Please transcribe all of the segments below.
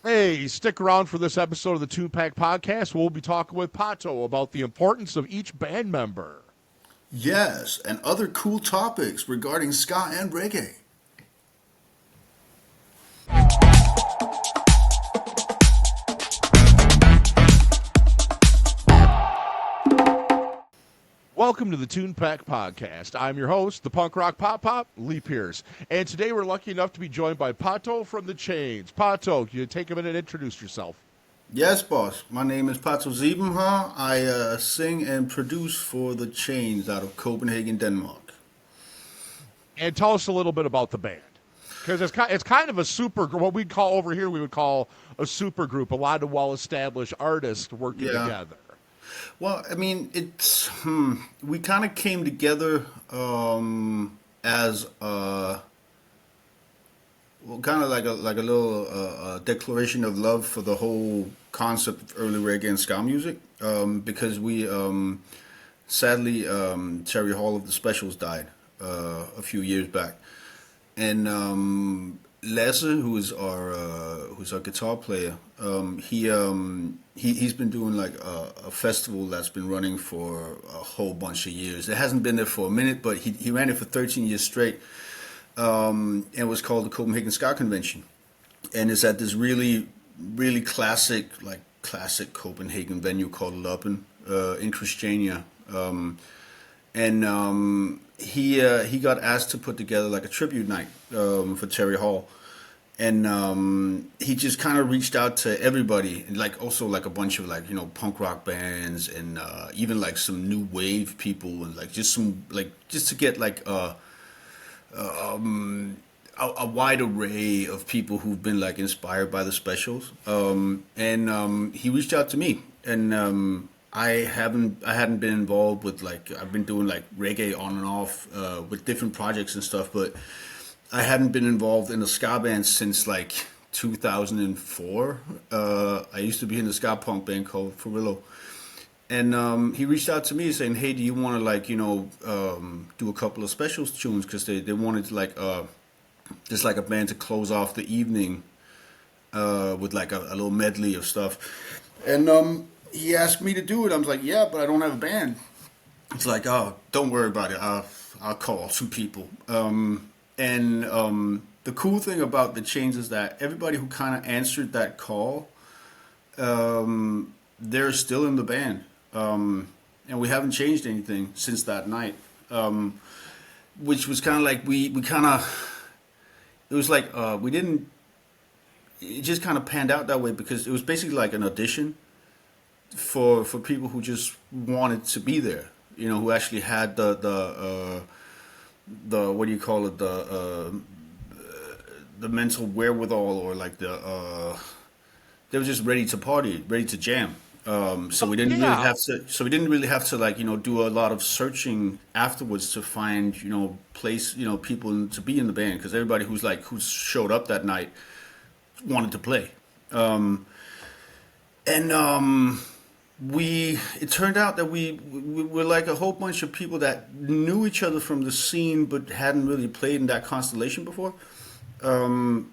Hey, stick around for this episode of the Tunepact Podcast. We'll be talking with Pato about the importance of each band member. Yes, and other cool topics regarding ska and reggae. Welcome to the Tunepact Podcast. I'm your host, the punk rock pop, Lee Pierce. And today we're lucky enough to be joined by Pato from the Chains. Pato, can you take a minute and introduce yourself? Yes, boss. My name is Pato Siebenhaar. I sing and produce for the Chains out of Copenhagen, Denmark. And tell us a little bit about the band. Because it's kind of a super, what we call over here, we would call a super group. A lot of well-established artists working together. Well, I mean, we kind of came together as kind of like a little declaration of love for the whole concept of early reggae and ska music, because we sadly Terry Hall of the Specials died a few years back, and Lasse, who's our guitar player, he's been doing like a festival that's been running for a whole bunch of years. It hasn't been there for a minute, but he ran it for 13 years straight. And it was called the Copenhagen Ska Convention, and it's at this really, really classic Copenhagen venue called Loppen in Christiania. He got asked to put together like a tribute night for Terry Hall, and he just kind of reached out to everybody, and like also like a bunch of like punk rock bands and even like some new wave people, and like just to get like a wide array of people who've been like inspired by the Specials, and he reached out to me, and I hadn't been involved with like, I've been doing like reggae on and off with different projects and stuff, but I hadn't been involved in a ska band since like 2004. I used to be in a ska punk band called Furillo. And he reached out to me saying, "Hey, do you want to like do a couple of Specials tunes?" Because they wanted to like just like a band to close off the evening with like a little medley of stuff. And he asked me to do it. I was like, "Yeah, but I don't have a band." It's like, "Oh, don't worry about it. I'll call some people." The cool thing about the Chains is that everybody who kind of answered that call, they're still in the band. And we haven't changed anything since that night, which was kind of like it just kind of panned out that way because it was basically like an audition for people who just wanted to be there, who actually had the what do you call it, the mental wherewithal, or like they were just ready to party, ready to jam. So we didn't really have to like do a lot of searching afterwards to find people to be in the band, because everybody who showed up that night wanted to play. It turned out that we were like a whole bunch of people that knew each other from the scene but hadn't really played in that constellation before.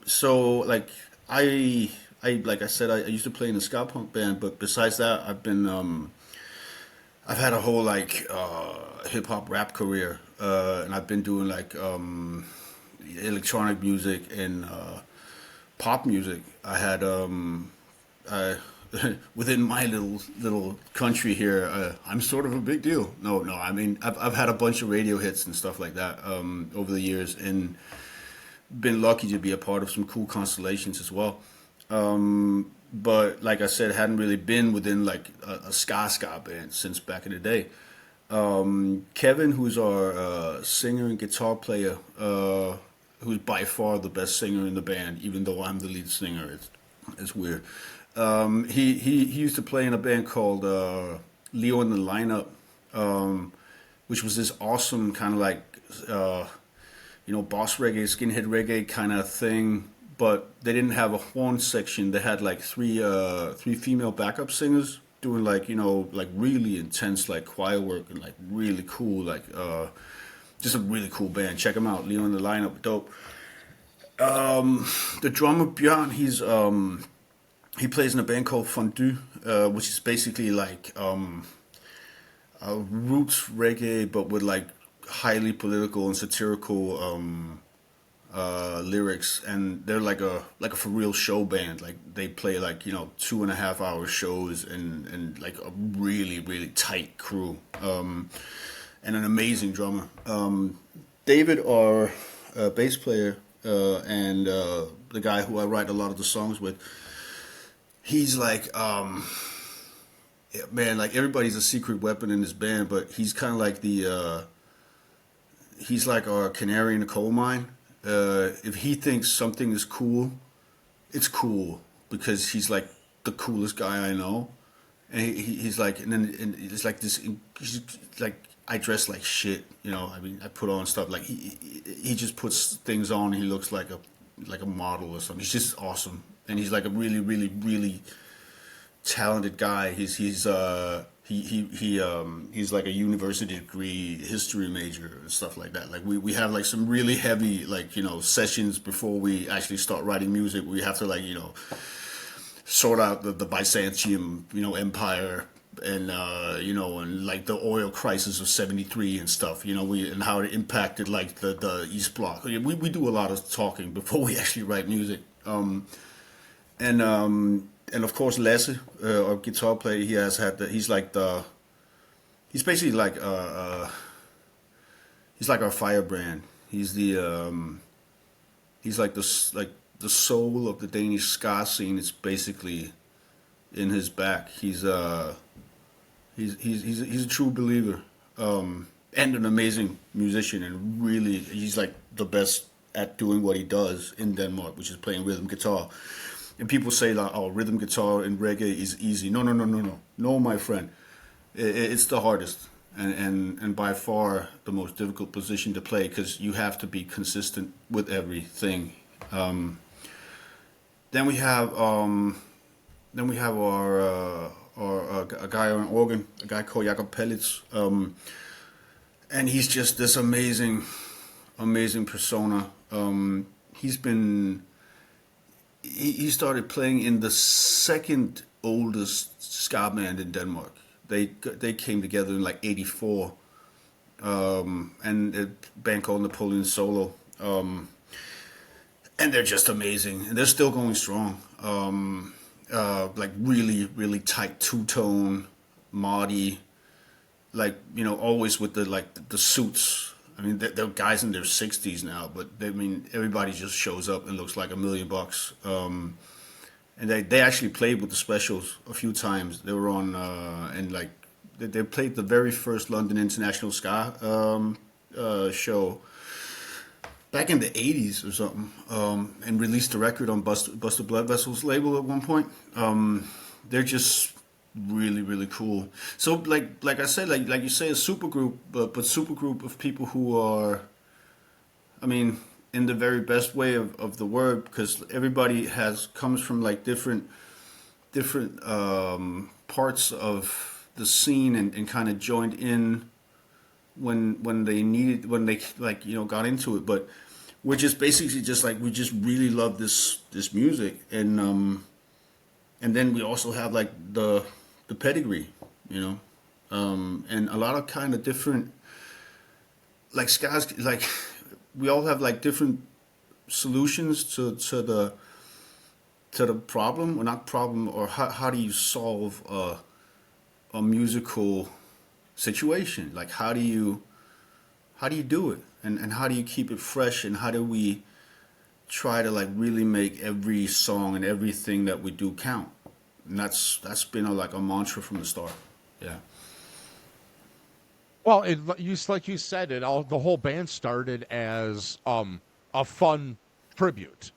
So like like I said, I used to play in a ska punk band, but besides that, I've had a whole like hip hop rap career, and I've been doing like electronic music and pop music. I had within my little country here, I'm sort of a big deal. No, I mean I've had a bunch of radio hits and stuff like that over the years, and been lucky to be a part of some cool constellations as well. But like I said, hadn't really been within like a ska band since back in the day. Kevin, who's our singer and guitar player, who's by far the best singer in the band, even though I'm the lead singer. It's weird. He used to play in a band called Leo in the Lineup, which was this awesome kind of like boss reggae, skinhead reggae kind of thing. But they didn't have a horn section. They had like three female backup singers doing like like really intense like choir work, and like really cool, like just a really cool band. Check them out, Leo in the Lineup, dope. The drummer Björn, he plays in a band called Fondue, which is basically like roots reggae, but with like highly political and satirical lyrics. And they're like a for real show band. Like they play like 2.5 hour shows and like a really really tight crew. And an amazing drummer. David, our bass player, and the guy who I write a lot of the songs with, he's like, yeah, man, like everybody's a secret weapon in this band, but he's kind of like he's like our canary in the coal mine. If he thinks something is cool, it's cool because he's like the coolest guy I know. And he's like, and it's like this, he's like, I dress like shit, I mean, I put on stuff like he just puts things on. And he looks like a model or something. He's just awesome, and he's like a really, really, really talented guy. He's like a university degree history major and stuff like that. Like we have like some really heavy sessions before we actually start writing music. We have to sort out the Byzantium Empire and and like the oil crisis of '73 and stuff, and how it impacted like the East Bloc. We do a lot of talking before we actually write music. And of course Lasse, our guitar player, he's basically like he's like our firebrand. He's like the soul of the Danish ska scene. Is basically in his back. He's a true believer, and an amazing musician, and really he's like the best at doing what he does in Denmark, which is playing rhythm guitar. And people say like, "Oh, rhythm guitar in reggae is easy." No, my friend, it's the hardest and by far the most difficult position to play because you have to be consistent with everything. Then we have our a guy on organ, a guy called Yaka Pelitz, and he's just this amazing persona. He started playing in the second oldest ska band in Denmark. They came together in like '84, and a band called Napoleon Solo. And they're just amazing, and they're still going strong. Like really, really tight two-tone, Marty, like always with the suits. I mean, they're guys in their 60s now, but everybody just shows up and looks like $1 million. And they actually played with the Specials a few times. They were on and like they played the very first London International Ska show back in the 80s or something, and released a record on Busted Blood Vessel's label at one point. They're just really, really cool. So like I said, like you say, a supergroup, but supergroup of people who are, I mean, in the very best way of the word, because everybody comes from like different parts of the scene and kind of joined in when they got into it. But we're just basically just like, we just really love this music, and then we also have like the pedigree, and a lot of kind of different like ska's, like we all have like different solutions to the problem, or not problem, or how do you solve a musical situation? Like how do you do it, and how do you keep it fresh, and how do we try to like really make every song and everything that we do count? And that's been a mantra from the start. Yeah. Well, like you said, the whole band started as a fun tribute,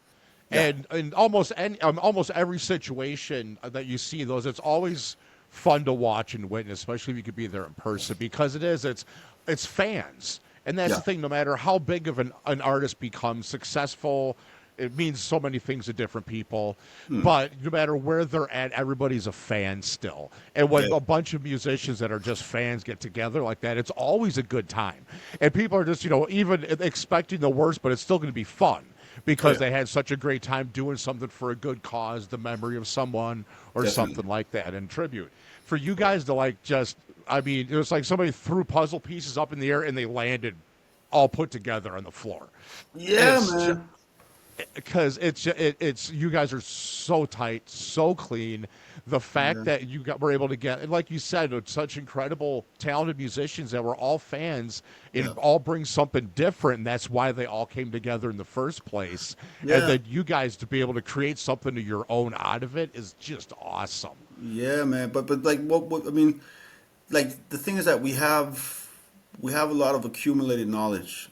Yeah. and almost every situation that you see those, it's always fun to watch and witness, especially if you could be there in person, because it's fans, and that's Yeah. the thing. No matter how big of an artist becomes successful, it means so many things to different people. But no matter where they're at, everybody's a fan still. And when Yeah. a bunch of musicians that are just fans get together like that, it's always a good time. And people are just, even expecting the worst, but it's still going to be fun. because they had such a great time doing something for a good cause, the memory of someone or something like that in tribute. For you guys to like just, I mean, it was like somebody threw puzzle pieces up in the air and they landed all put together on the floor. Yeah, man. Because it's you guys are so tight, so clean. The fact that were able to get, and like you said, such incredible, talented musicians that were all fans and all bring something different, and that's why they all came together in the first place. Yeah. And then you guys to be able to create something of your own out of it is just awesome. Yeah, man. But like what I mean, like the thing is that we have a lot of accumulated knowledge,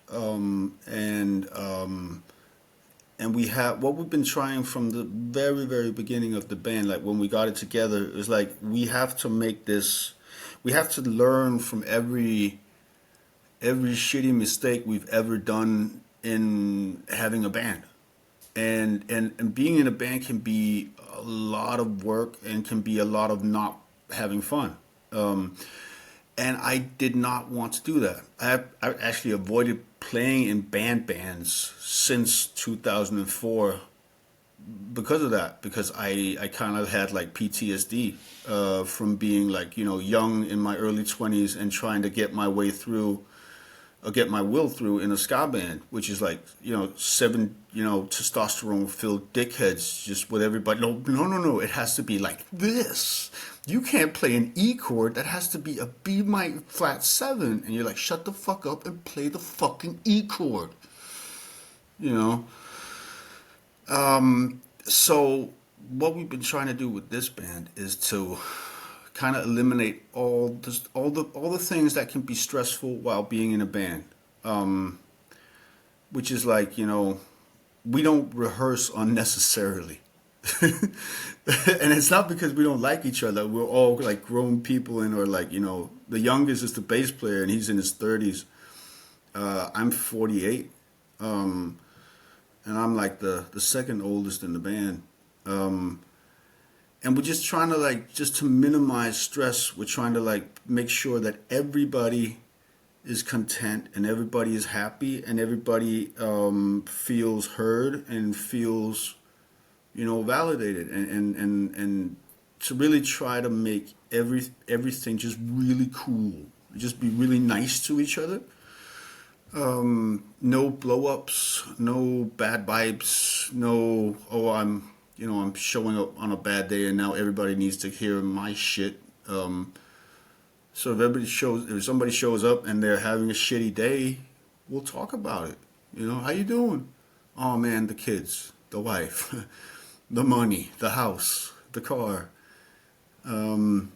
and we have what we've been trying from the very, very beginning of the band. Like when we got it together, it was like we have to make this. We have to learn from every shitty mistake we've ever done in having a band, and being in a band can be a lot of work and can be a lot of not having fun. And I did not want to do that. I actually avoided playing in bands since 2004 because of that. Because I kind of had like PTSD from being like, you know, young in my early 20s and trying to get my way through, or get my will through in a ska band, which is like, you know, 7, you know, testosterone-filled dickheads just with everybody. No. It has to be like this. You can't play an E chord. That has to be a B flat 7. And you're like, shut the fuck up and play the fucking E chord. You know? So what we've been trying to do with this band is to kind of eliminate all the things that can be stressful while being in a band. Which is like, you know, we don't rehearse unnecessarily. And it's not because we don't like each other. We're all like grown people, and or like, you know, the youngest is the bass player and he's in his 30s. I'm 48, and I'm like the second oldest in the band. And we're just trying to like, just to minimize stress. We're trying to like make sure that everybody is content and everybody is happy and everybody feels heard and feels, you know, validated, and to really try to make everything just really cool, just be really nice to each other. No blow ups, no bad vibes, no, oh, I'm showing up on a bad day and now everybody needs to hear my shit. So if somebody shows up and they're having a shitty day, we'll talk about it. You know, how you doing? Oh man, the kids, the wife, the money, the house, the car. And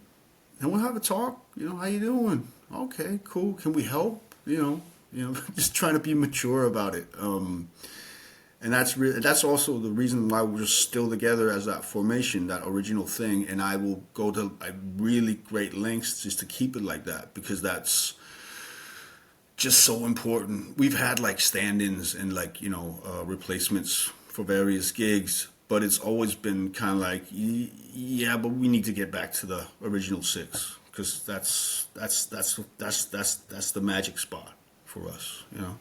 we'll have a talk. You know, how you doing? Okay, cool. Can we help? You know, just trying to be mature about it. And that's also the reason why we're still together as that formation, that original thing. And I will go to really great lengths just to keep it like that, because that's just so important. We've had like stand-ins and like, you know, replacements for various gigs, but it's always been kind of like, yeah, but we need to get back to the original 6, because that's the magic spot for us, you know.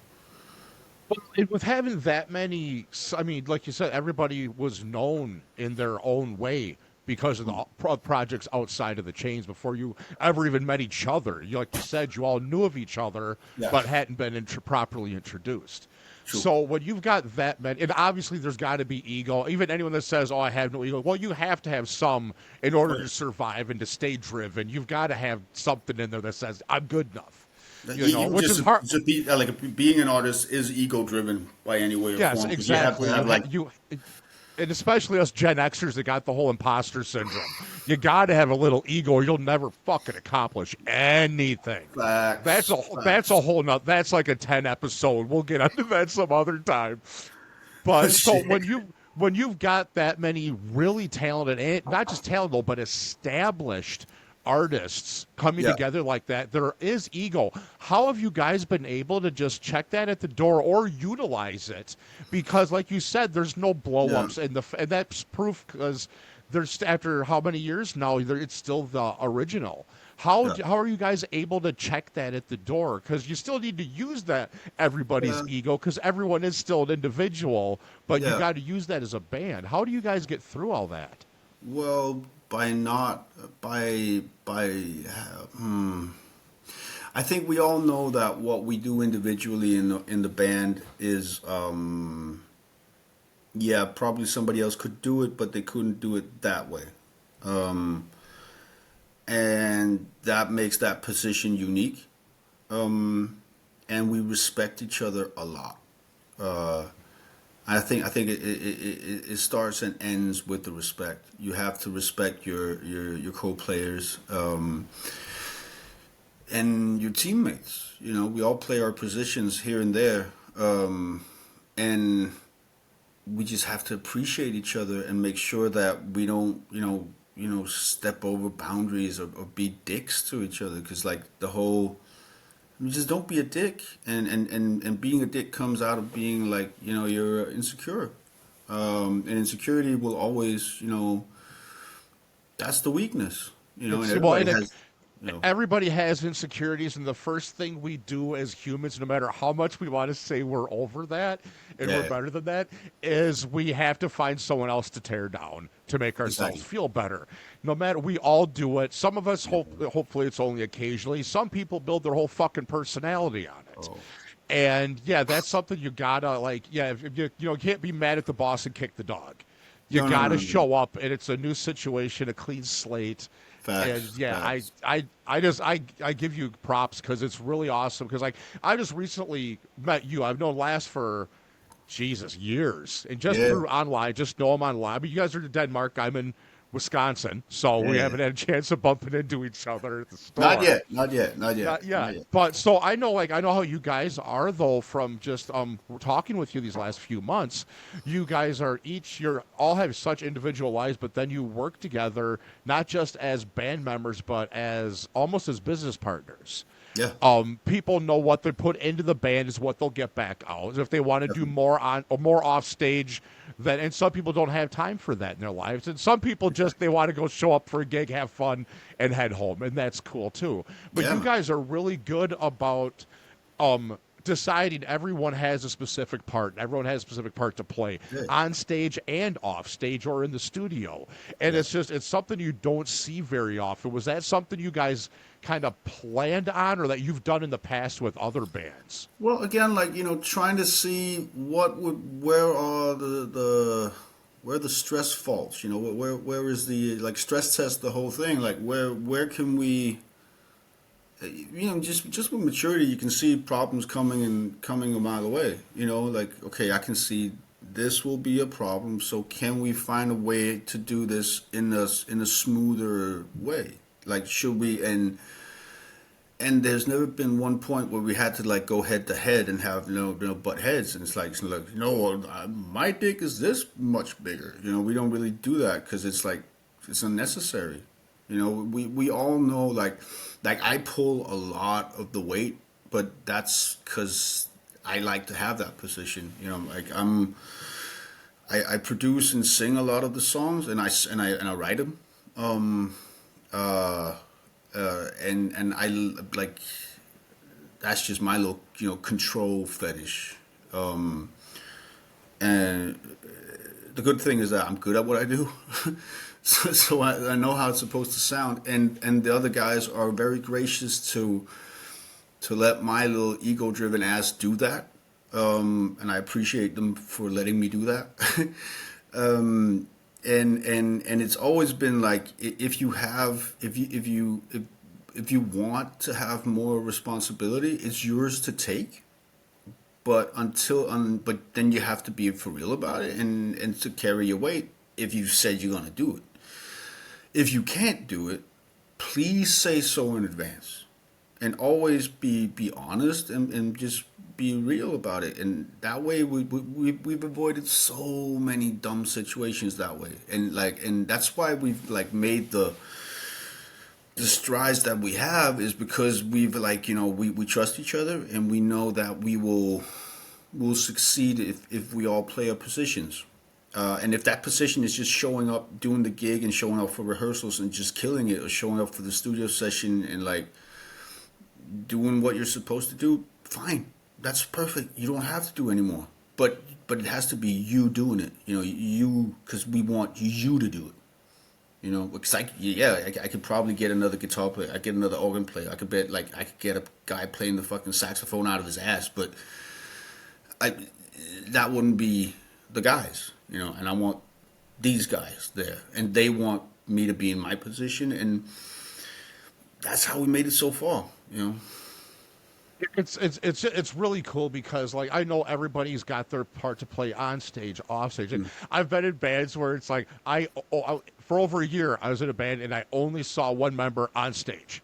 But with having that many, I mean, like you said, everybody was known in their own way because of the projects outside of the chains before you ever even met each other. Like you said, you all knew of each other, but hadn't been properly introduced. True. So when you've got that many, and obviously there's got to be ego. Even anyone that says, oh, I have no ego, well, you have to have some in order to survive and to stay driven. You've got to have something in there that says, I'm good enough. You know, which is hard. Like being an artist is ego-driven by any way or form. Yes, exactly. And especially us Gen Xers that got the whole imposter syndrome. You got to have a little ego, or you'll never fucking accomplish anything. That's a whole nother. That's like a 10 episode. We'll get into that some other time. But so when you've got that many really talented, and not just talented, but established artists coming Yeah. together like that, there is ego. How have you guys been able to just check that at the door or utilize it? Because, like you said, there's no Yeah. blow-ups, and that's proof because there's after how many years now, it's still the original. Yeah. How are you guys able to check that at the door? Because you still need to use that everybody's Yeah. ego, because everyone is still an individual, but you Yeah. got to use that as a band. How do you guys get through all that? Well, by not by I think we all know that what we do individually in the band is yeah, probably somebody else could do it, but they couldn't do it that way. Um, and that makes that position unique. And we respect each other a lot. Uh, I think it starts and ends with the respect. You have to respect your co-players and your teammates. You know, we all play our positions here and there, and we just have to appreciate each other and make sure that we don't, step over boundaries or be dicks to each other. Because like the whole, I mean, just don't be a dick, and being a dick comes out of being like, you're insecure, and insecurity will always, that's the weakness, and Well, everybody and has, everybody has insecurities, and the first thing we do as humans, no matter how much we want to say we're over that and we're yeah, better than that, is we have to find someone else to tear down to make ourselves exactly. feel better. No matter, we all do it. Some of us hopefully it's only occasionally. Some people build their whole fucking personality on it. Oh, And yeah, that's something you gotta like. Yeah, if you can't be mad at the boss and kick the dog. You no, no, no, gotta no. show up, and it's a new situation, a clean slate. And Facts, yeah, facts. I give you props because it's really awesome. Because like I just recently met you. I've known Last for Jesus years, and just Yeah, through online, just know him online. But you guys are in Denmark. I'm in Wisconsin, so we yeah. haven't had a chance of bumping into each other at the Not store. yet, not yet, not yet, Not not yet. yet. But so I know how you guys are though from just talking with you these last few months. You guys are you're all have such individual lives, but then you work together not just as band members but as almost as business partners. Yeah, People know what they put into the band is what they'll get back out. If they want to do definitely. more on or more off stage, then and some people don't have time for that in their lives, and some people just they want to go show up for a gig, have fun, and head home, and that's cool too. But Yeah, you man. guys are really good about deciding everyone has a specific part. Everyone has a specific part to play Yeah, on stage and off stage or in the studio. And yeah. it's something you don't see very often. Was that something you guys kind of planned on or that you've done in the past with other bands? Well, again, like trying to see where are where the stress faults. Where is the like stress test the whole thing. Like where can we, just with maturity, you can see problems coming a mile away. Like okay, I can see this will be a problem. So can we find a way to do this in a smoother way? Like should we and there's never been one point where we had to like go head to head and have butt heads, and it's like my dick is this much bigger. We don't really do that because it's like it's unnecessary. We all know like I pull a lot of the weight, but that's because I like to have that position. Like I produce and sing a lot of the songs, and I write them. Uh, and I like that's just my little control fetish. And the good thing is that I'm good at what I do, so I know how it's supposed to sound. And the other guys are very gracious to let my little ego-driven ass do that. And I appreciate them for letting me do that. um, and it's always been like if you want to have more responsibility, it's yours to take. But then you have to be for real about it and to carry your weight if you said you're gonna do it. If you can't do it, please say so in advance, and always be honest and just be real about it. And that way we've avoided so many dumb situations that way. And that's why we've like made the strides that we have is because we've like, we trust each other, and we know that we'll succeed if we all play our positions. And if that position is just showing up, doing the gig, and showing up for rehearsals and just killing it, or showing up for the studio session and like doing what you're supposed to do, fine. That's perfect. You don't have to do anymore. But it has to be you doing it. Because we want you to do it. Because I could probably get another guitar player. I could get another organ player. I could get a guy playing the fucking saxophone out of his ass. But that wouldn't be the guys. And I want these guys there, and they want me to be in my position, and that's how we made it so far. It's really cool because like I know everybody's got their part to play on stage, off stage, and I've been in bands where it's like for over a year I was in a band and I only saw one member on stage,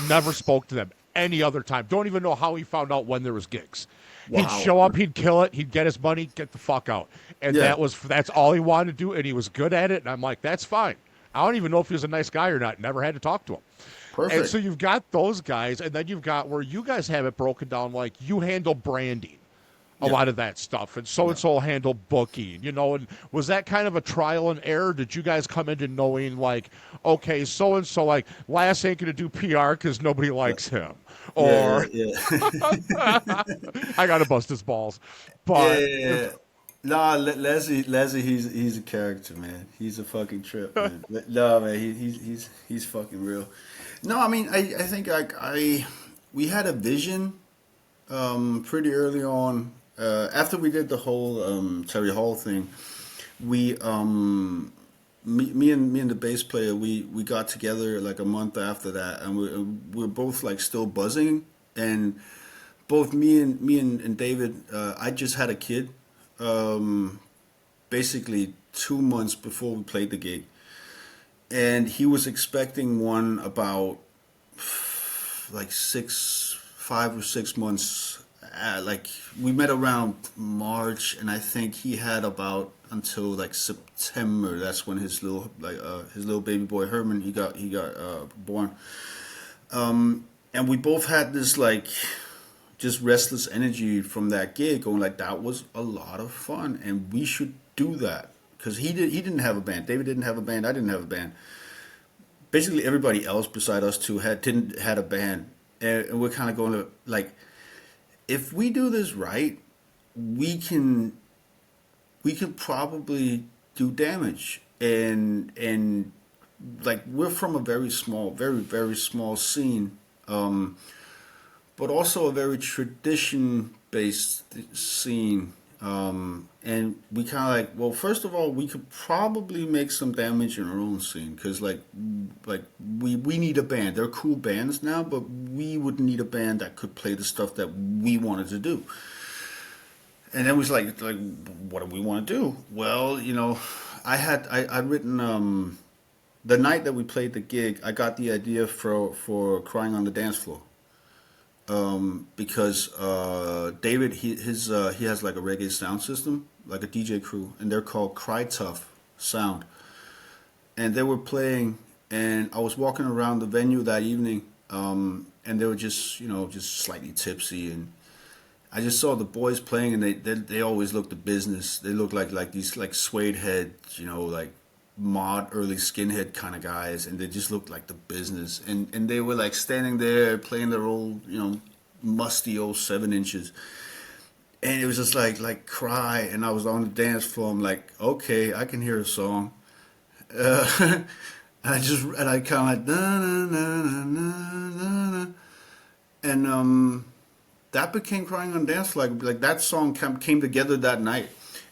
never spoke to them any other time. Don't even know how he found out when there was gigs. Wow. He'd show up, he'd kill it, he'd get his money, get the fuck out, and that's all he wanted to do, and he was good at it. And I'm like, that's fine. I don't even know if he was a nice guy or not. Never had to talk to him. Perfect. And so you've got those guys, and then you've got where you guys have it broken down, like you handle branding, a lot of that stuff, and so handle booking, and was that kind of a trial and error? Did you guys come into knowing like, okay, so-and-so, like, Lass ain't going to do PR because nobody likes him, or I got to bust his balls, but... Yeah. Nah, Leslie, he's a character, man. He's a fucking trip, man. No, man, he's fucking real. No, I mean, I think we had a vision pretty early on. After we did the whole Terry Hall thing, me and the bass player, we got together like a month after that, and we're both like still buzzing. And both me and David, I just had a kid. Basically 2 months before we played the gig, and he was expecting one about like 5 or 6 months. Like we met around March, and I think he had about until like September. That's when his little baby boy Herman he got born. And we both had this like just restless energy from that gig, going like, that was a lot of fun and we should do that. Because he didn't have a band, David didn't have a band, I didn't have a band. Basically everybody else beside us two had a band, and we're kind of going to like, if we do this right, we can probably do damage. And like, we're from a very small, very very small scene, but also a very tradition-based scene. And we kind of like, well, first of all, we could probably make some damage in our own scene, because like we need a band. They're cool bands now, but we would need a band that could play the stuff that we wanted to do. And then it was like, what do we want to do? Well, I'd written the night that we played the gig, I got the idea for Crying on the Dance Floor. Because David, he has like a reggae sound system, like a DJ crew, and they're called Cry Tough Sound. And they were playing, and I was walking around the venue that evening, and they were just slightly tipsy, and I just saw the boys playing, and they always looked the business. They looked like these like suede head, like mod early skinhead kind of guys, and they just looked like the business, and they were like standing there playing their old musty old 7-inches, and it was just like Cry, and I was on the dance floor. I'm like, okay, I can hear a song, and I kind of like na na na na na na, and that became Crying on Dance Floor. Like that song came together that night.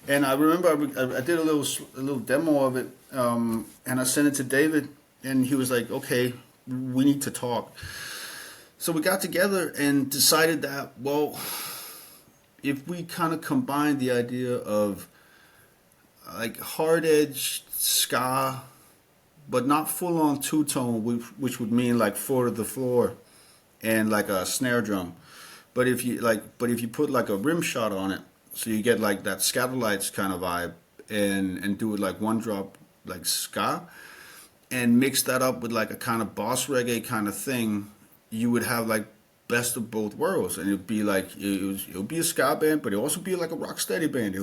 And I remember I did a little demo of it, and I sent it to David, and he was like, okay, we need to talk. So we got together and decided that, well, if we kind of combine the idea of like hard edge ska, but not full on two-tone, which would mean like 4 to the floor and like a snare drum. But if you put like a rim shot on it, so you get like that Scatterlights kind of vibe, and do it like one drop like ska, and mix that up with like a kind of boss reggae kind of thing, you would have like best of both worlds, and it'd be like it would be a ska band, but it'd also be like a rock steady band.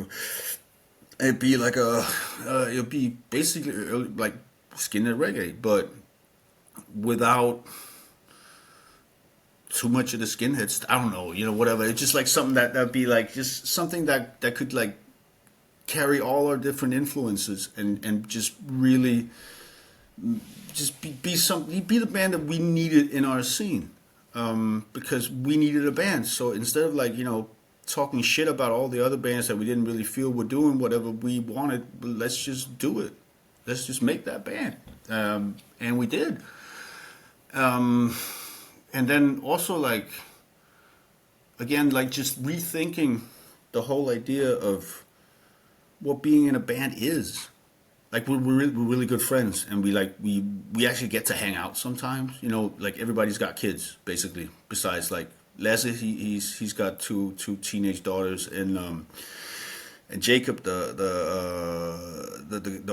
It'd be like it'd be basically like skinhead reggae, but without too much of the skinheads. I don't know, whatever. It's just like something that'd be like just something that could like carry all our different influences and just really just be the band that we needed in our scene, because we needed a band. So instead of like talking shit about all the other bands that we didn't really feel were doing whatever we wanted, let's just do it. Let's just make that band, and we did. And then also like again like just rethinking the whole idea of what being in a band is. Like we're really good friends, and we actually get to hang out sometimes. Like everybody's got kids basically. Besides like Leslie, he's got two teenage daughters, and Jacob, the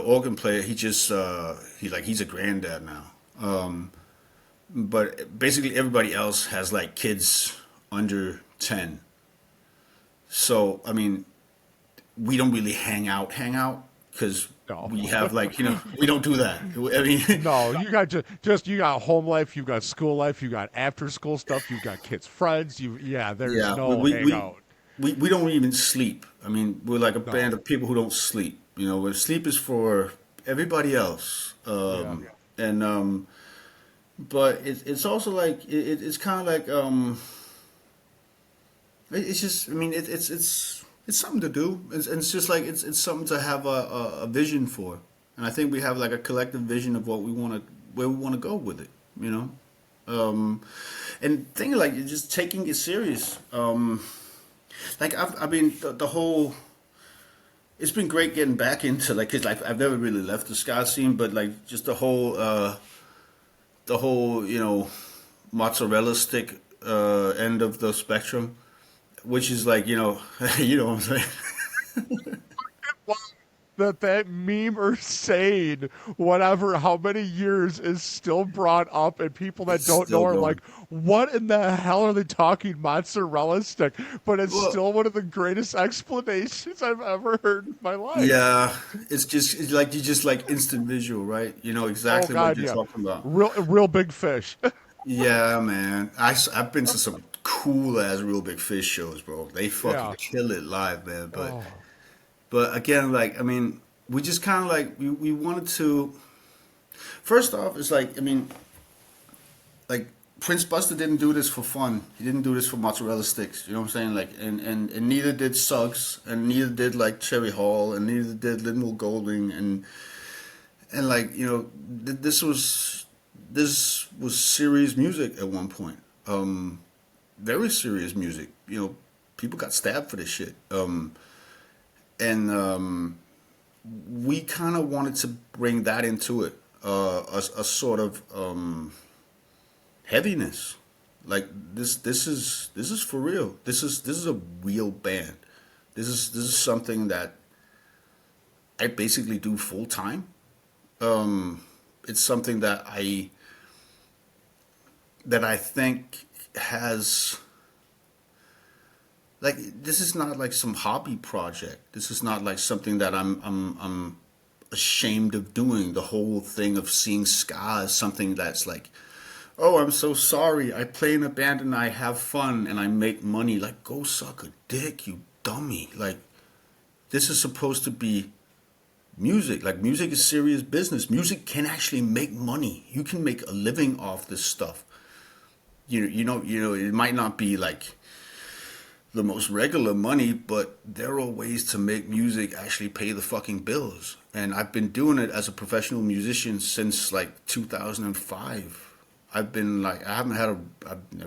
organ player, he's a granddad now. But basically everybody else has like kids under 10. So I mean, we don't really hang out because No. we have like we don't do that. I mean, No, you got just you got home life, you got school life, you got after school stuff, you got kids' friends. There's yeah, no hangout. we don't even sleep. I mean, we're like a No. band of people who don't sleep. Where sleep is for everybody else. Yeah. And but it's also like it's kind of like it's just, I mean, it's something to do. It's just like it's something to have a vision for, and I think we have like a collective vision of what we want to, where we want to go with it. And thing like just taking it serious. Like I mean the whole. It's been great getting back into like, cause like I've never really left the ska scene, but like just the whole mozzarella stick end of the spectrum, which is like you know what I'm saying. That meme or saying whatever how many years is still brought up, and people that It's don't know still are going. like, what in the hell are they talking mozzarella stick? But it's Well, still one of the greatest explanations I've ever heard in my life. yeah, it's like you just like instant visual, right? You know Oh exactly what god, you're yeah. talking about. Real big fish. Yeah, man. I've been to some cool ass Real Big Fish shows, bro. They fucking Yeah. kill it live, man. But Oh. but again, like I mean, we just kind of like we wanted to. First off, it's like I mean, like Prince Buster didn't do this for fun. He didn't do this for mozzarella sticks. You know what I'm saying? Like and neither did Suggs, and neither did like Cherry Hall, and neither did Linwell Golding, and like this was serious music at one point. Very serious music. People got stabbed for this shit. And we kind of wanted to bring that into it, a sort of heaviness. Like this is for real. This is a real band. This is something that I basically do full time. It's something that I think has like this is not like some hobby project. This is not like something that I'm ashamed of doing. The whole thing of seeing ska is something that's like, oh, I'm so sorry. I play in a band and I have fun and I make money. Like, go suck a dick, you dummy. Like, this is supposed to be music. Like, music is serious business. Music can actually make money. You can make a living off this stuff. It might not be like the most regular money, but there are ways to make music actually pay the fucking bills. And I've been doing it as a professional musician since like 2005. I've never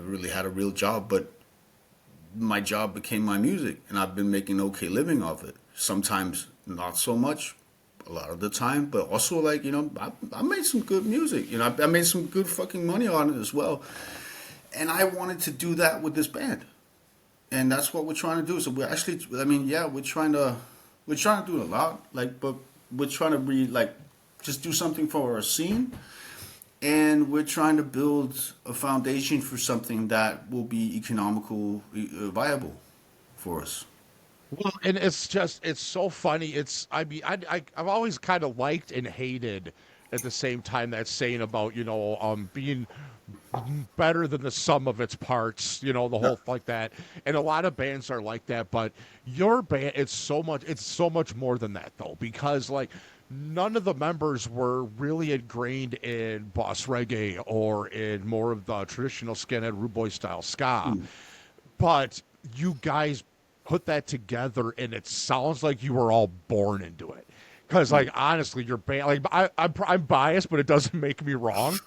really had a real job, but my job became my music, and I've been making an okay living off it. Sometimes not so much, a lot of the time, but also like, I made some good music. I made some good fucking money on it as well. And I wanted to do that with this band. And that's what we're trying to do. So we're actually, I mean, yeah, we're trying to do a lot, like, but we're trying to just do something for our scene, and we're trying to build a foundation for something that will be economical, viable for us. Well, and it's so funny. I mean, I've always kind of liked and hated at the same time that saying about, being better than the sum of its parts, the Yeah. whole like that. And a lot of bands are like that, but your band, it's so much more than that though, because like none of the members were really ingrained in boss reggae or in more of the traditional skinhead rude boy style ska, but you guys put that together and it sounds like you were all born into it. Because, like, honestly, your band, like, I'm biased, but it doesn't make me wrong.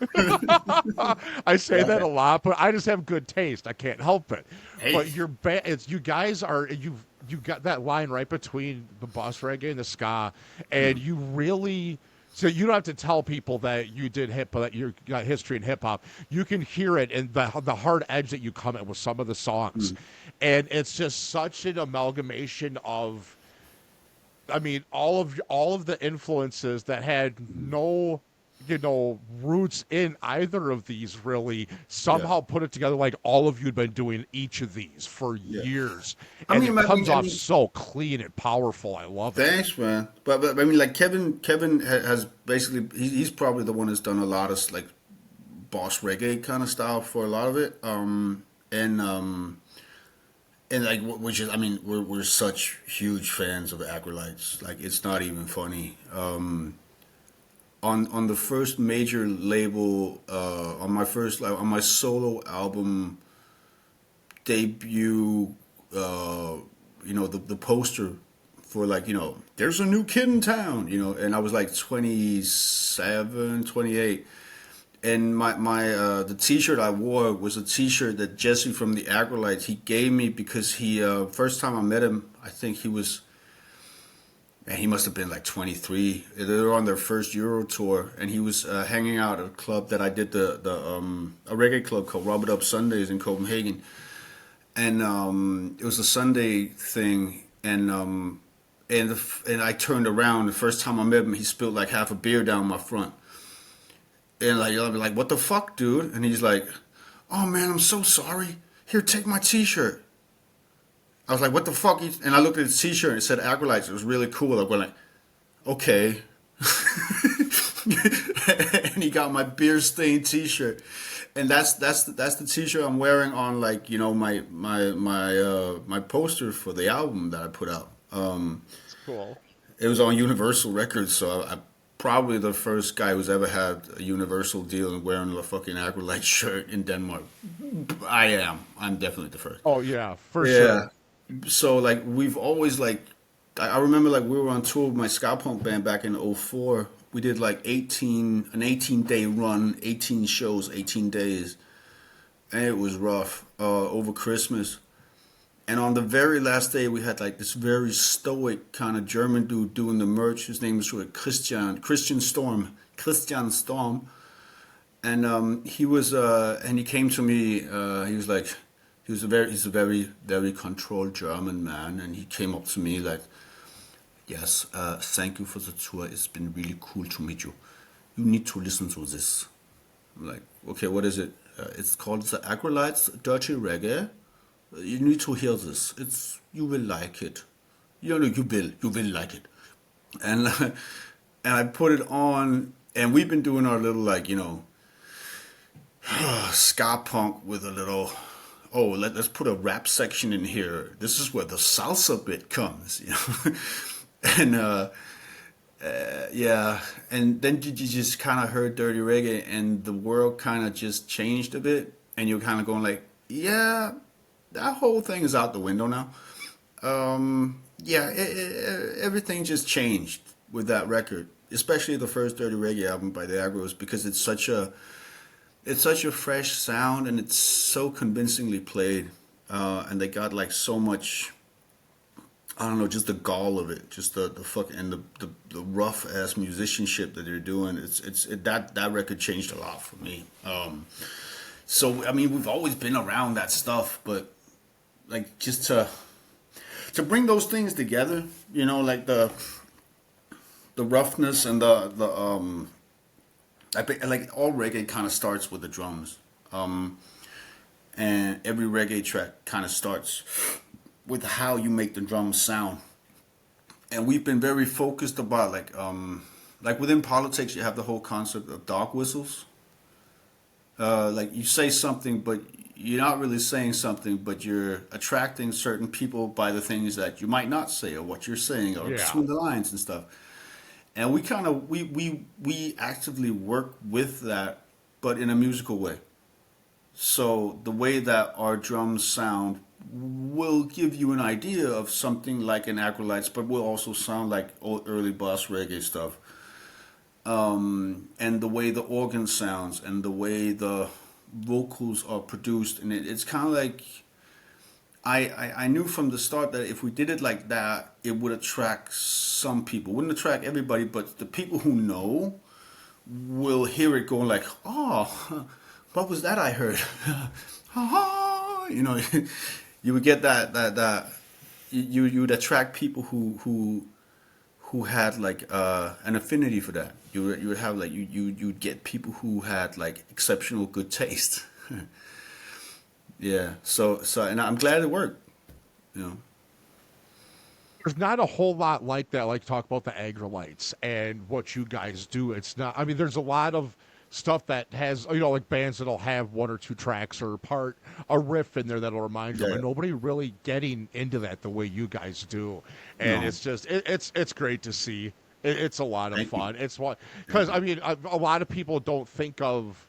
I say that a lot, but I just have good taste. I can't help it. Hey. But your band, you guys are, you got that line right between the boss reggae and the ska, and you really. So you don't have to tell people that you did that you got history in hip hop. You can hear it in the hard edge that you come in with some of the songs, and it's just such an amalgamation of, I mean, all of the influences that had no, roots in either of these really Yeah. somehow put it together like all of you'd been doing each of these for Yeah. years, I and mean, it I comes mean, I off mean, so clean and powerful. I love it. thanks, man. But I mean, like Kevin has basically he's probably the one that's done a lot of like boss reggae kind of style for a lot of it. And like which is, I mean, we're such huge fans of Acolytes. Like it's not even funny. On the first major label, on my first like on my solo album debut, the poster for like, there's a new kid in town, and I was like 27, 28. And the T-shirt I wore was a T-shirt that Jesse from the Agrolites he gave me because first time I met him, I think he must have been like 23. They were on their first Euro tour, and he was hanging out at a club that I did a reggae club called Rub It Up Sundays in Copenhagen, and it was a Sunday thing, and I turned around the first time I met him, he spilled like half a beer down my front. And like I'll be like, "What the fuck, dude?" And he's like, "Oh man, I'm so sorry. Here, take my T-shirt." I was like, "What the fuck?" And I looked at his T-shirt and it said Acolytes. It was really cool. I went like, "Okay." And he got my beer stained T-shirt, and that's the T-shirt I'm wearing on like my poster for the album that I put out. It's cool. It was on Universal Records, so I probably the first guy who's ever had a Universal deal and wearing a fucking Agrolite shirt in Denmark. I'm definitely the first. Oh yeah, for Yeah. sure. So like we've always like I remember like we were on tour with my ska punk band back in '04. We did like an 18-day run, 18 shows, 18 days. And it was rough over Christmas. And on the very last day, we had like this very stoic kind of German dude doing the merch. His name was Christian Storm. And he came to me. He's a very, very controlled German man. And he came up to me like, "Yes, thank you for the tour. It's been really cool to meet you. You need to listen to this." I'm like, "Okay, what is it?" It's called the Acolytes Dirty Reggae. You need to hear this. You will like it. You will like it. And and I put it on, and we've been doing our little like ska punk with a little. Oh, let's put a rap section in here. This is where the salsa bit comes, and yeah, and then you just kind of heard dirty reggae, and the world kind of just changed a bit, and you're kind of going like, yeah, that whole thing is out the window now. Yeah, everything just changed with that record, especially the first Dirty Reggae album by the Agros, because it's such a fresh sound and it's so convincingly played, and they got like so much. I don't know, just the gall of it, just the fuck and the rough ass musicianship that they're doing. That record changed a lot for me. So I mean, we've always been around that stuff, but like just to bring those things together, like the roughness and the like all reggae kind of starts with the drums, and every reggae track kind of starts with how you make the drums sound. And we've been very focused about like within politics, you have the whole concept of dog whistles. Like you say something, but you're not really saying something, but you're attracting certain people by the things that you might not say or what you're saying or Yeah. between the lines and stuff. And we kind of we actively work with that, but in a musical way. So the way that our drums sound will give you an idea of something like an Acolytes, but will also sound like old early boss reggae stuff. And the way the organ sounds and the way the vocals are produced, and it's kind of like I knew from the start that if we did it like that, it would attract some people. Wouldn't attract everybody, but the people who know will hear it going like, oh, what was that I heard? You know, you would get that you would attract people who had like an affinity for that. You would have like you'd get people who had like exceptional good taste. Yeah. So and I'm glad it worked. You know. There's not a whole lot like that, like talk about the Agrolites and what you guys do. It's not, I mean, there's a lot of stuff that has, like bands that'll have one or two tracks or a riff in there that'll remind you, Yeah. but nobody really getting into that the way you guys do. And No. it's just, it's great to see. It's a lot of Thank you. fun. It's what, because I mean, a lot of people don't think of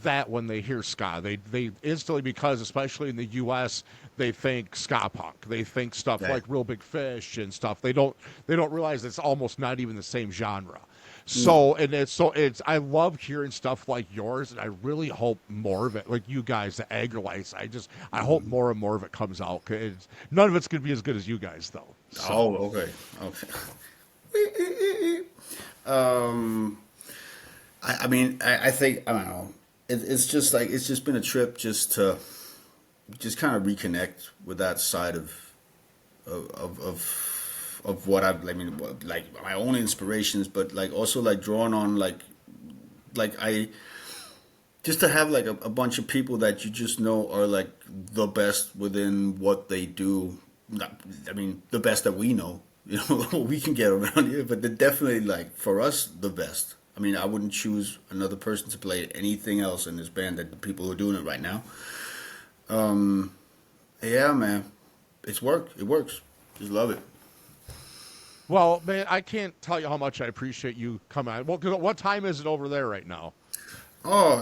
that when they hear ska. They instantly, because especially in the U.S., they think ska punk. They think stuff Yeah. like Real Big Fish and stuff. They don't realize it's almost not even the same genre. No. So I love hearing stuff like yours, and I really hope more of it, like you guys, the Agrolites. I hope more and more of it comes out. 'Cause none of it's gonna be as good as you guys, though. So Oh, okay. Okay. um, I mean, I think I don't know. It's just like it's just been a trip just to just kind of reconnect with that side of what I mean, like my own inspirations, but like also like drawing on like I just to have like a bunch of people that you just know are like the best within what they do. Not, I mean, the best that we know, we can get around here, but they're definitely like for us the best. I mean, I wouldn't choose another person to play anything else in this band than the people who are doing it right now. Yeah, man, it's worked. It works. Just love it. well, man, I can't tell you how much I appreciate you coming out. Well, 'cause what time is it over there right now? Oh,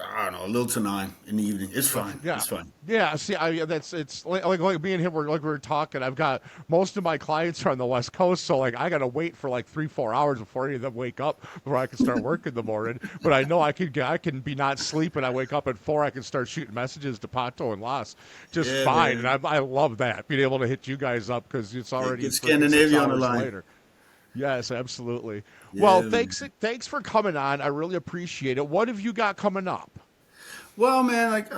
I don't know, a little to 9 in the evening. It's fine. Yeah, It's fine. yeah. See, it's like me and him were talking. I've got most of my clients are on the West Coast, so like I got to wait for like 3-4 hours before any of them wake up before I can start work in the morning. But I know I can be not sleeping. I wake up at 4. I can start shooting messages to Pato and Las just Yeah, fine, and man. I love that being able to hit you guys up because it's already Get freaking 6 Scandinavia on the hours line. later. Yes, absolutely. Yeah, Well, man. thanks for coming on. I really appreciate it. What have you got coming up? Well, man, like,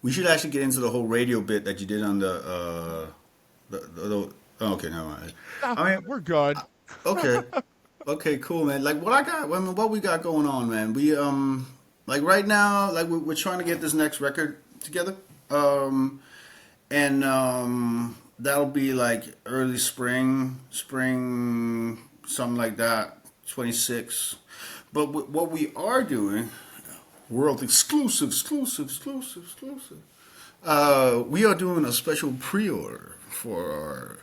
we should actually get into the whole radio bit that you did on oh, okay, never mind. Ah, I mean, we're good. okay, okay, cool, man. Like, I mean, what we got going on, man? We, like, right now, like, we're trying to get this next record together. And that'll be like early spring, something like that, 26. But what we are doing, world exclusive. We are doing a special pre-order for our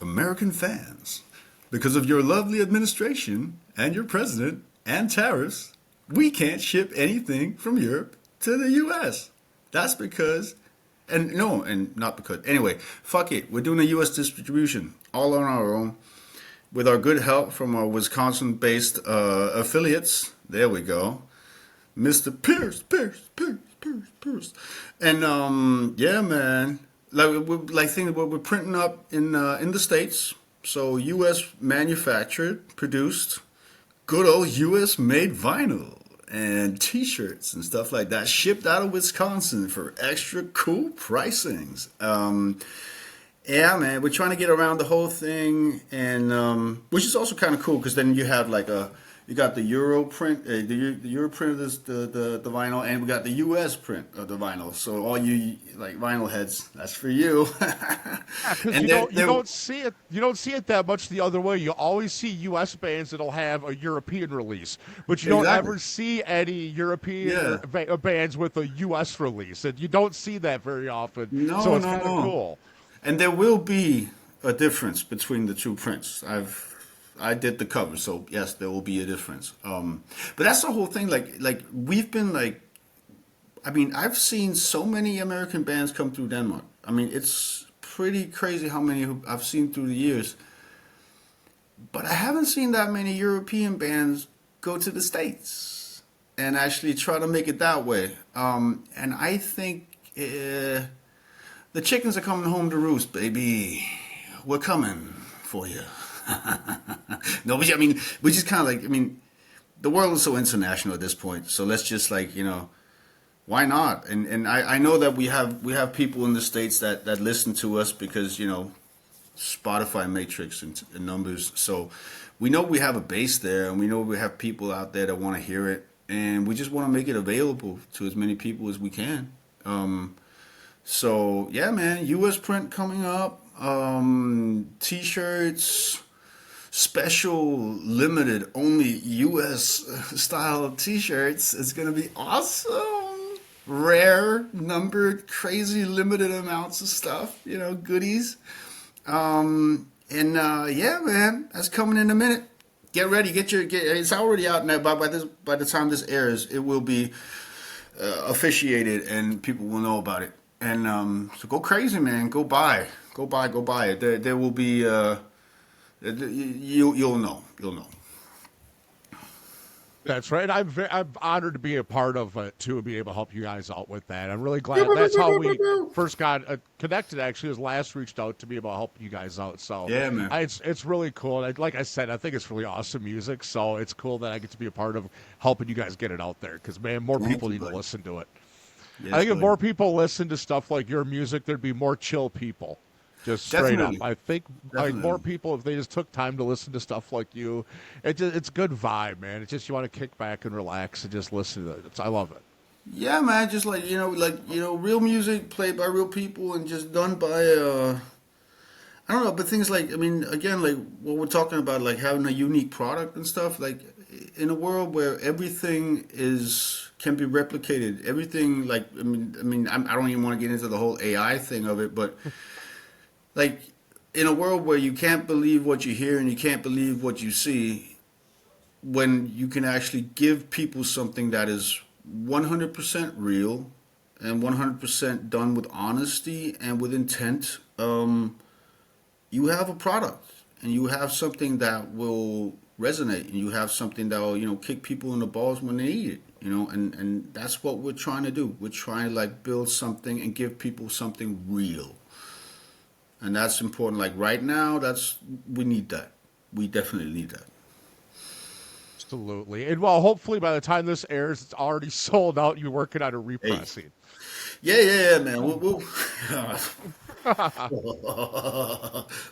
American fans. Because of your lovely administration and your president and tariffs, we can't ship anything from Europe to the U.S. That's because, and no, and not because. Anyway, fuck it. We're doing a U.S. distribution all on our own with our good help from our Wisconsin-based affiliates. There we go. Mr. Pierce. And yeah, man. Things what we're printing up in the States. So U.S. manufactured, produced, good old U.S. made vinyl and T-shirts and stuff like that, shipped out of Wisconsin for extra cool pricings. Yeah, man, we're trying to get around the whole thing, and which is also kind of cool because then you have like you got the Euro print, the Euro print of this, the vinyl, and we got the US print of the vinyl. So all you like vinyl heads, that's for you. Because And you don't see it that much the other way. You always see U.S. bands that'll have a European release, but you don't exactly, ever see any European yeah, bands with a U.S. release, and you don't see that very often. So no, it's no, kind of no. cool. And there will be a difference between the two prints. I did the cover, so yes, there will be a difference. But that's the whole thing. Like we've been like, I mean, I've seen so many American bands come through Denmark. I mean, it's pretty crazy how many I've seen through the years. But I haven't seen that many European bands go to the States and actually try to make it that way. And I think the chickens are coming home to roost, baby. We're coming for you. No, but I mean, we just kind of like, I mean, the world is so international at this point. So let's just like, why not? And I know that we have people in the States that listen to us because, Spotify matrix and numbers. So we know we have a base there, and we know we have people out there that want to hear it, and we just want to make it available to as many people as we can. So yeah, man, U.S. print coming up, T-shirts, special limited only U.S. style T-shirts. It's gonna be awesome. Rare, numbered, crazy limited amounts of stuff, goodies. Yeah, man, that's coming in a minute. Get ready, it's already out now. By the time this airs, it will be officiated, and people will know about it. And so go crazy, man. Go buy. There will be you'll know. That's right. I'm honored to be a part of it too, and be able to help you guys out with that. I'm really glad. That's how we first got connected. Actually, was last reached out to me about helping you guys out. So Yeah, man. it's really cool. And like I said, I think it's really awesome music. So it's cool that I get to be a part of helping you guys get it out there. Because man, more Thank people you, need to buddy. listen to it. I Yes, think if buddy. more people listen to stuff like your music, there'd be more chill people. Just straight up. Definitely. I think like more Definitely. people, if they just took time to listen to stuff like you, it's a good vibe, man. It's just you want to kick back and relax and just listen to it. I love it. Yeah, man. Just like real music played by real people and just done by I don't know, but things like, I mean, again, like what we're talking about, like having a unique product and stuff, like in a world where everything can be replicated, everything like, I don't even want to get into the whole AI thing of it, but like in a world where you can't believe what you hear and you can't believe what you see, when you can actually give people something that is 100% real and 100% done with honesty and with intent, you have a product and you have something that will resonate and you have something that will kick people in the balls when they need it, and that's what we're trying to do. We're trying to like build something and give people something real, and that's important. Like right now, we need that. We definitely need that. Absolutely. And well, hopefully by the time this airs, it's already sold out. You're working on a Hey, repressing. yeah, man.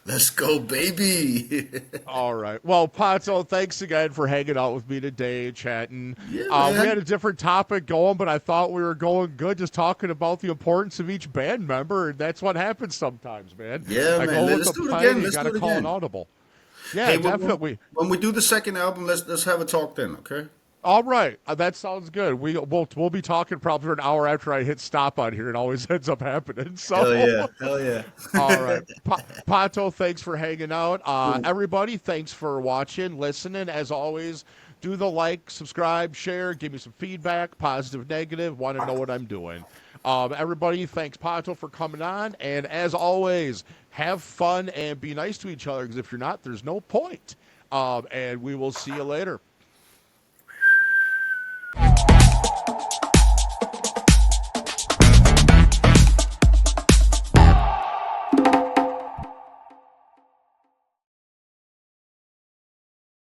Let's go, baby. All right. Well, Pato, thanks again for hanging out with me today, chatting. Yeah, We had man. a different topic going, but I thought we were going good, just talking about the importance of each band member, and that's what happens sometimes, man. Yeah, I man. go with Let's the do it plan, again. you Let's got do to it call an again. audible. Yeah, Hey, definitely. when we do the second album, let's have a talk then, okay? All right, that sounds good. We'll be talking probably for an hour after I hit stop on here. It always ends up happening. Hell So, yeah, hell yeah. all right, Pato, thanks for hanging out. Cool. Everybody, thanks for watching, listening. As always, do the like, subscribe, share, give me some feedback, positive, negative. Want to know what I'm doing. Everybody, thanks Pato for coming on, and as always, have fun and be nice to each other. Because if you're not, there's no point. And we will see you later.